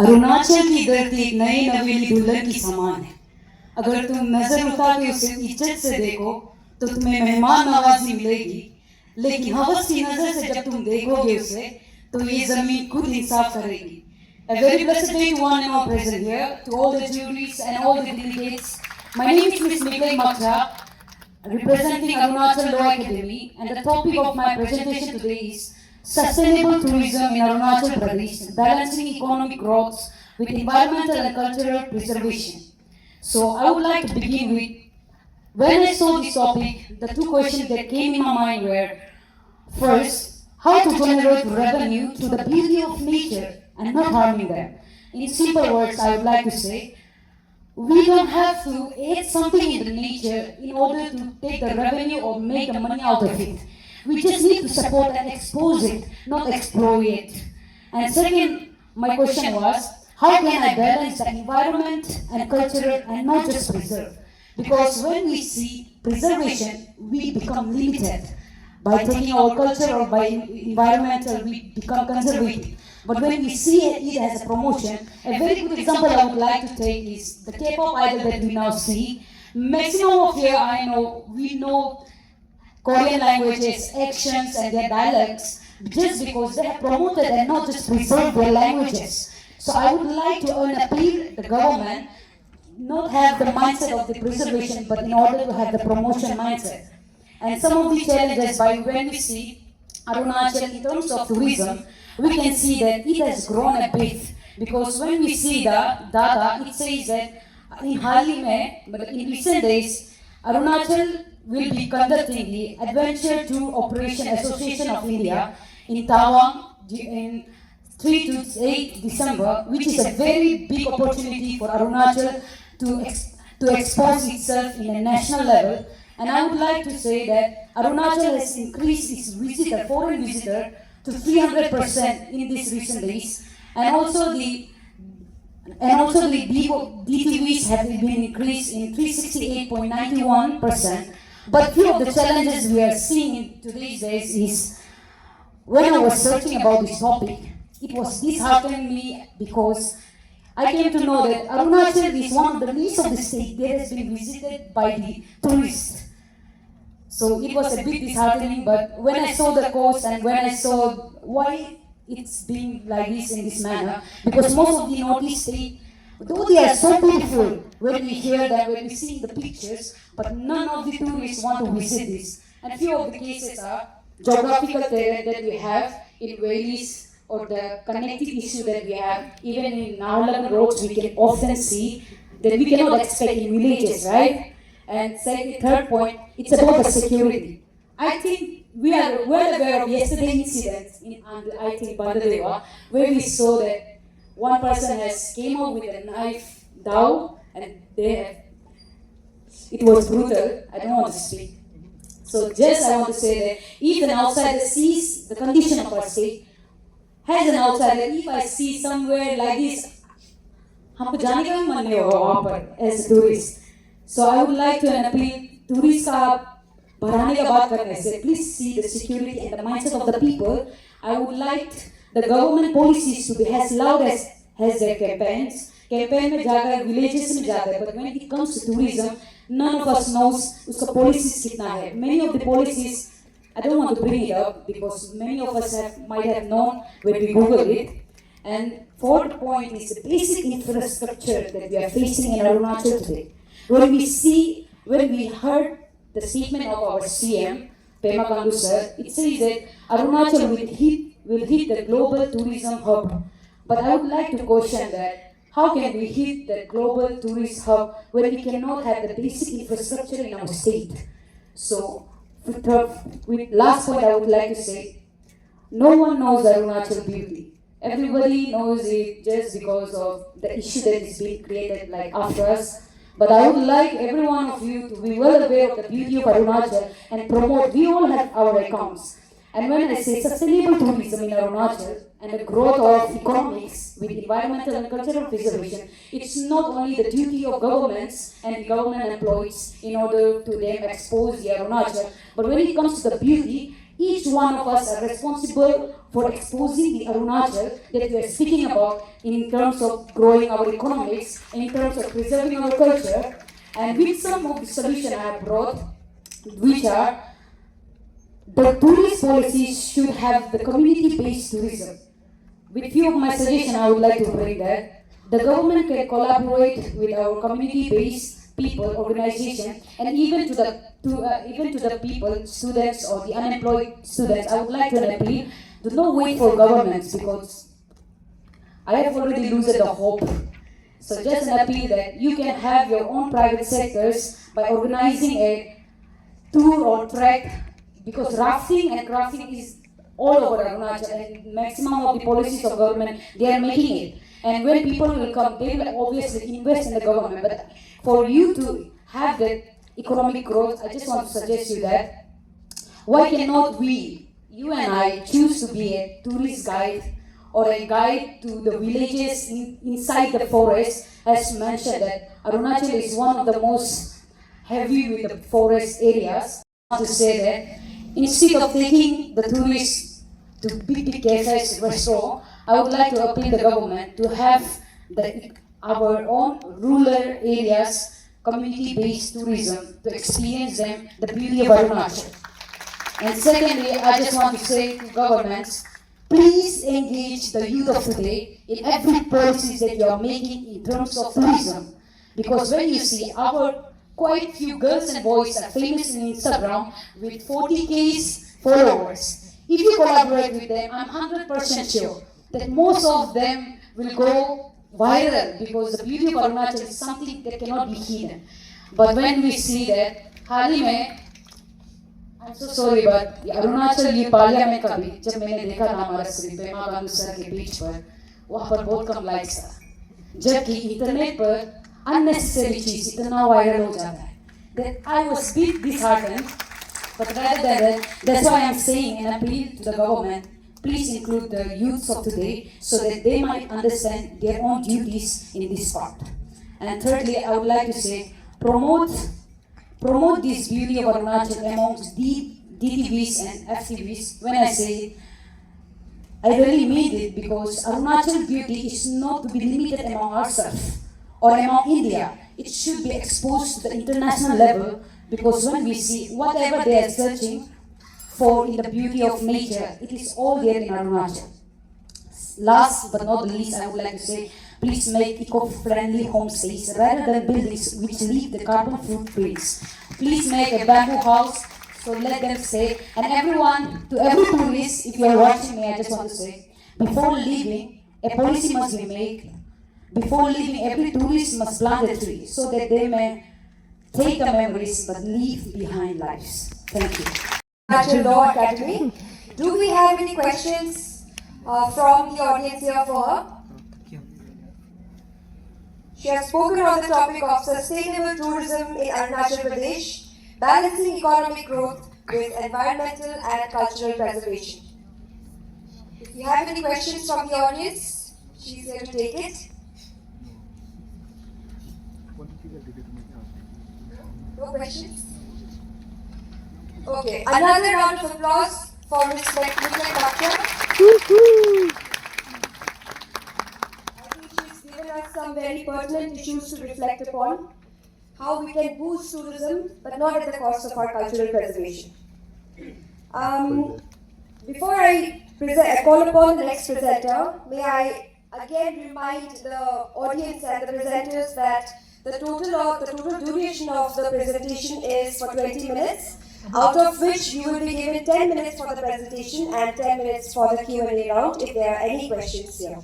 अरुणाचल की धरती एक नई नवेली दुल्हन की समान है। अगर तुम नजर उठा के उसे इज्जत से देखो तो तुम्हें मेहमान नवाजी मिलेगी, लेकिन हवस की नजर से जब तुम देखोगे उसे तो ये जमीन खुद इंसाफ करेगी। A very blessed day to one and all present here, to all the juries and all the delegates. My name is Ms. Miglay Makra, representing Arunachal Law Academy, and the topic of my presentation today is Sustainable Tourism in Arunachal Pradesh, Balancing Economic Growth with Environmental and Cultural Preservation. So I would like to begin with, when I saw this topic, the two questions that came in my mind were, first, how to generate revenue through the beauty of nature and not harming them. In simple words, I would like to say, we don't have to add something in the nature in order to take the revenue or make the money out of it. We just need to support and expose it, not exploit it. And second, my question was, how can I balance the environment and culture and not just preserve? Because when we see preservation, we become limited. By taking our culture or by environmental, we become conservative. But when we see it as a promotion, a very good example I would like to take is the K-pop idol that we now see. Maximum of here we know Korean languages, actions and their dialects just because they have promoted and not just preserved their languages. So I would like to appeal the government not have the mindset of the preservation, but in order to have the promotion mindset. And some of the challenges by when we see Arunachal in terms of tourism, we can see that it has grown a bit, because when we see the data, it says that in in recent days, Arunachal will be conducting the Adventure Tour Operation Association of India in Tawang in 3 to 8 December, which is a very big opportunity for Arunachal to expose itself in a national level. And I would like to say that Arunachal has increased its foreign visitor to 300% in these recent days, and also the DTVs have been increased in 368.91%. But few of the challenges we are seeing in today's days is, when I was searching about this topic, it was disheartening me because I came to know that Arunachal is one of the least of the states that has been visited by the tourists. So it was a bit disheartening, but when I saw the cost and when I saw why it's being like this in this manner, because most of the Northeast states, though they are so beautiful, when we hear that, when we see the pictures, but none of the tourists want to visit this. And few of the cases are geographical terrain that we have in valleys, or the connective issue that we have. Even in Nahalagan roads, we can often see that we cannot expect in villages, right? And third point, it's about the security. I think we are well aware of yesterday's incident in Bandadeva, where we saw that one person has came out with a knife down, and it was brutal. I don't want to speak. So just I want to say that if an outsider sees the condition of our state, as an outsider, if I see somewhere like this, हमको जाने का भी मन नहीं होगा वहाँ पर as a tourist. So I would like to appeal tourists का बढ़ाने का बात करने से, please see the security and the mindset of the people. I would like the government policies to be as loud as their campaigns. Campaign में जाकर villages में जाकर, but when it comes to tourism, none of us knows उसका policies कितना है. Many of the policies, I don't want to bring it up because many of us might have known when we Google it. And fourth point is the basic infrastructure that we are facing in Arunachal today. When we heard the statement of our CM, Pema Khandu sir, it says that Arunachal will hit the global tourism hub. But I would like to question that, how can we hit the global tourist hub when we cannot have the basic infrastructure in our state? So, with last point I would like to say, no one knows Arunachal beauty. Everybody knows it just because of the issue that is being created like after us. But I would like every one of you to be well aware of the beauty of Arunachal and promote. We all have our accounts. And when I say sustainable tourism in Arunachal and the growth of economics with environmental and cultural preservation, it's not only the duty of governments and government employees in order to them expose the Arunachal, but when it comes to the beauty, each one of us are responsible for exposing the Arunachal that we are speaking about in terms of growing our economics, in terms of preserving our culture, and with some of the solutions I have brought, which are the tourist policies should have the community-based tourism. With few of my suggestions, I would like to bring that the government can collaborate with our community-based people, organization, and even to the people, students or the unemployed students. I would like to appeal: do not wait for governments, because I have already lost the hope. So just an appeal that you can have your own private sectors by organizing a tour or trek, because rafting and crafting is all over Arunachal, and maximum of the policies of government, they are making it. And when people will come, they will obviously invest in the government. But for you to have that economic growth, I just want to suggest you that why cannot we, you and I, choose to be a tourist guide or a guide to the villages inside the forest, as mentioned that Arunachal is one of the most heavy with the forest areas. I want to say that instead of taking the tourists to big cafes, restaurants, I would like to appeal the government to have our own rural areas, community-based tourism, to experience them, the beauty of Arunachal. And secondly, I just want to say to governments, please engage the youth of today in every policy that you are making in terms of tourism. Because when you see our quite few girls and boys are famous in Instagram with 40k followers, if you collaborate with them, I'm 100% sure that most of them will go viral, because the beauty of Arunachal is something that cannot be hidden. But when we see that, hall I'm so sorry, but Arunachal ये parliament का भी जब मैंने देखा ना हमारा Shri Pema Gandhi sir के page पर, वहाँ पर बहुत कम लाइक्स था, जबकि इंटरनेट पर unnecessary चीज इतना वायरल हो जाता है. That I was bit disheartened, but rather than that, that's why I'm saying and appeal to the government, please include the youths of today so that they might understand their own duties in this part. And thirdly, I would like to say, promote this beauty of Arunachal amongst DTVs and FTVs. When I say it, I really mean it, because Arunachal beauty is not to be limited among ourselves or among India. It should be exposed to the international level, because when we see whatever they are searching for in the beauty of nature, it is all there in Arunachal. Last but not the least, I would like to say, please make eco-friendly homestays rather than buildings which leave the carbon footprints. Please make a bamboo house, so let them stay. And everyone, to every tourist, if you are watching me, I just want to say, before leaving, a policy must be made. Before leaving, every tourist must plant a tree so that they may take the memories but leave behind lives. Thank you. Arunachal Law Academy. Do we have any questions from the audience here for her? She has spoken on the topic of sustainable tourism in Arunachal Pradesh, balancing economic growth with environmental and cultural preservation. If you have any questions from the audience, she is here to take it. No questions? Okay, another round of applause for Ms. Meghna Bhatia. I think she's given us some very pertinent issues to reflect upon. How we can boost tourism, but not at the cost of our cultural preservation. Before I call upon the next presenter, may I again remind the audience and the presenters that the total duration of the presentation is for 20 minutes, out of which you will be given 10 minutes for the presentation and 10 minutes for the Q&A round if there are any questions here.